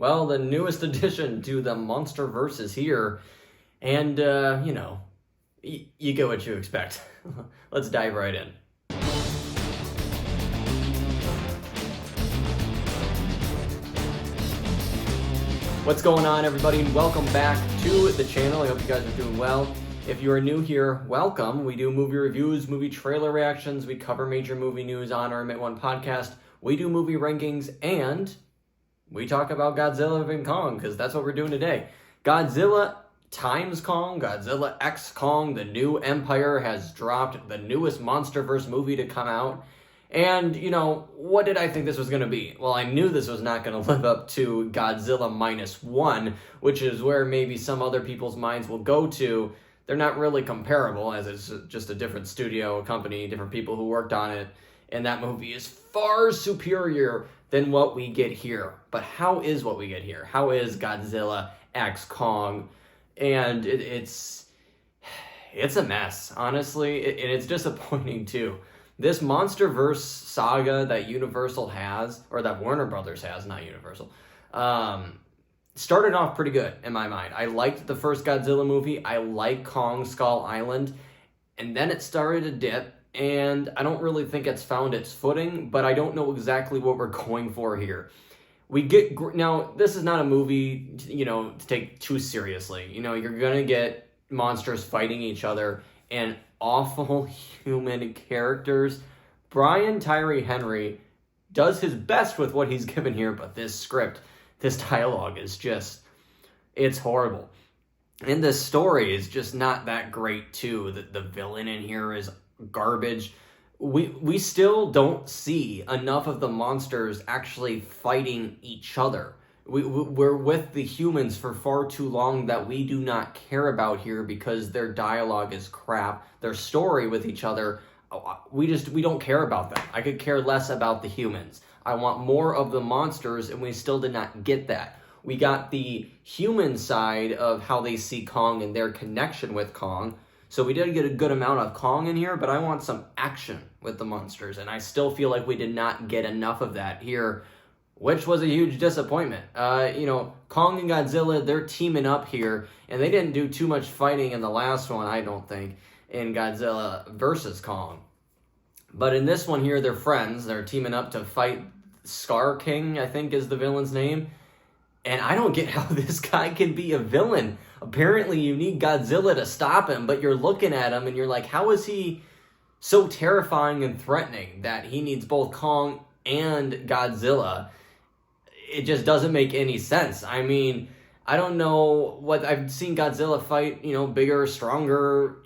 Well, the newest addition to the MonsterVerse is here, and, you get what you expect. Let's dive right in. What's going on, everybody? Welcome back to the channel. I hope you guys are doing well. If you are new here, welcome. We do movie reviews, movie trailer reactions. We cover major movie news on our Admit One podcast. We do movie rankings, and we talk about Godzilla and Kong, because that's what we're doing today. Godzilla times Kong, Godzilla X Kong, the new Empire has dropped the newest MonsterVerse movie to come out. And, what did I think this was going to be? Well, I knew this was not going to live up to Godzilla -1, which is where maybe some other people's minds will go to. They're not really comparable, as it's just a different studio, company, different people who worked on it. And that movie is far superior than what we get here. But how is what we get here? How is Godzilla X Kong? And it's a mess, honestly, and it's disappointing too. This MonsterVerse saga that Universal has, or that Warner Brothers has, not Universal, started off pretty good in my mind. I liked the first Godzilla movie. I like Kong Skull Island. And then it started to dip, and I don't really think it's found its footing, but I don't know exactly what we're going for here. Now, this is not a movie, to take too seriously. You're going to get monsters fighting each other and awful human characters. Brian Tyree Henry does his best with what he's given here, but this script, this dialogue is just, it's horrible. And the story is just not that great too. The villain in here is garbage. We still don't see enough of the monsters actually fighting each other. We're with the humans for far too long that we do not care about here because their dialogue is crap. Their story with each other, we don't care about them. I could care less about the humans. I want more of the monsters, and we still did not get that. We got the human side of how they see Kong and their connection with Kong. So we did get a good amount of Kong in here, but I want some action with the monsters, and I still feel like we did not get enough of that here, which was a huge disappointment. Kong and Godzilla, they're teaming up here, and they didn't do too much fighting in the last one, I don't think, in Godzilla versus Kong. But in this one here, they're friends. They're teaming up to fight Scar King, I think is the villain's name. And I don't get how this guy can be a villain. Apparently, you need Godzilla to stop him, but you're looking at him and you're like, how is he so terrifying and threatening that he needs both Kong and Godzilla? It just doesn't make any sense. I mean, I don't know what I've seen Godzilla fight, bigger, stronger,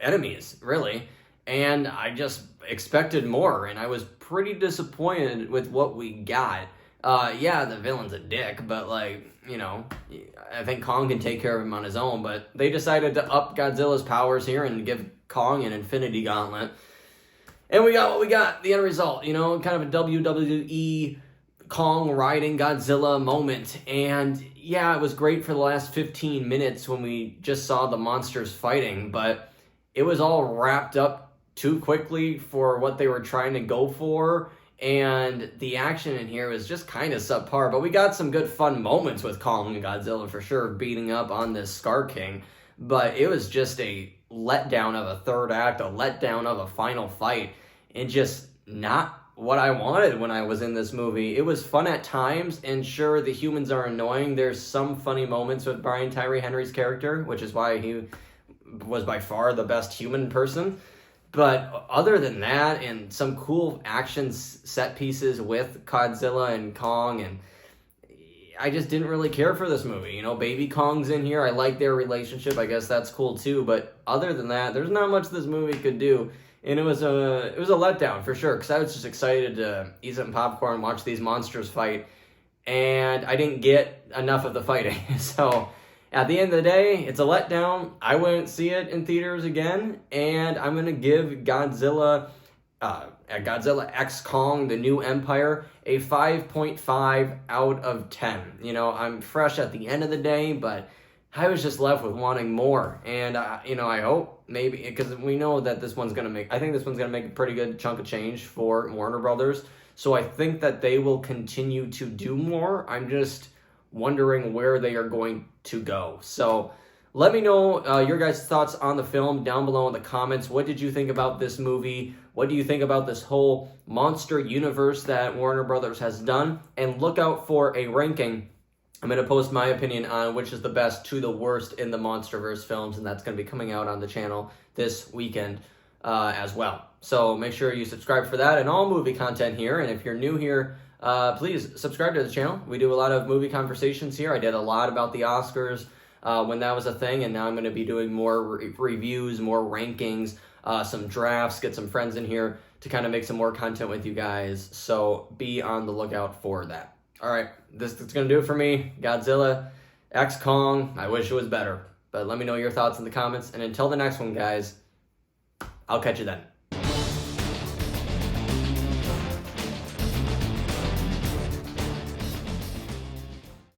enemies, really. And I just expected more, and I was pretty disappointed with what we got. Yeah, the villain's a dick, but I think Kong can take care of him on his own, but they decided to up Godzilla's powers here and give Kong an Infinity Gauntlet. And we got what we got, the end result, kind of a WWE Kong riding Godzilla moment. And yeah, it was great for the last 15 minutes when we just saw the monsters fighting, but it was all wrapped up too quickly for what they were trying to go for. And the action in here was just kind of subpar, but we got some good fun moments with Kong and Godzilla for sure, beating up on this Scar King. But it was just a letdown of a third act, a letdown of a final fight, and just not what I wanted when I was in this movie. It was fun at times, and sure, the humans are annoying. There's some funny moments with Brian Tyree Henry's character, which is why he was by far the best human person. But other than that, and some cool action set pieces with Godzilla and Kong, and I just didn't really care for this movie. Baby Kong's in here. I like their relationship. I guess that's cool too. But other than that, there's not much this movie could do. And it was a letdown for sure, because I was just excited to eat some popcorn and watch these monsters fight. And I didn't get enough of the fighting. So at the end of the day, it's a letdown. I wouldn't see it in theaters again, and I'm going to give Godzilla X Kong, the new Empire, a 5.5 out of 10. I'm fresh at the end of the day, but I was just left with wanting more. And, I hope maybe, because we know that this one's going to make, I think this one's going to make a pretty good chunk of change for Warner Brothers. So I think that they will continue to do more. I'm just wondering where they are going to go. So let me know your guys' thoughts on the film down below in the comments. What did you think about this movie? What do you think about this whole monster universe that Warner Brothers has done? And look out for a ranking. I'm going to post my opinion on which is the best to the worst in the MonsterVerse films, and that's going to be coming out on the channel this weekend as well. So make sure you subscribe for that and all movie content here. And if you're new here, please subscribe to the channel. We do a lot of movie conversations here. I did a lot about the Oscars when that was a thing, and now I'm going to be doing more reviews, more rankings, some drafts, get some friends in here to kind of make some more content with you guys. So be on the lookout for that. All right, this is going to do it for me. Godzilla, X Kong, I wish it was better. But let me know your thoughts in the comments. And until the next one, guys, I'll catch you then.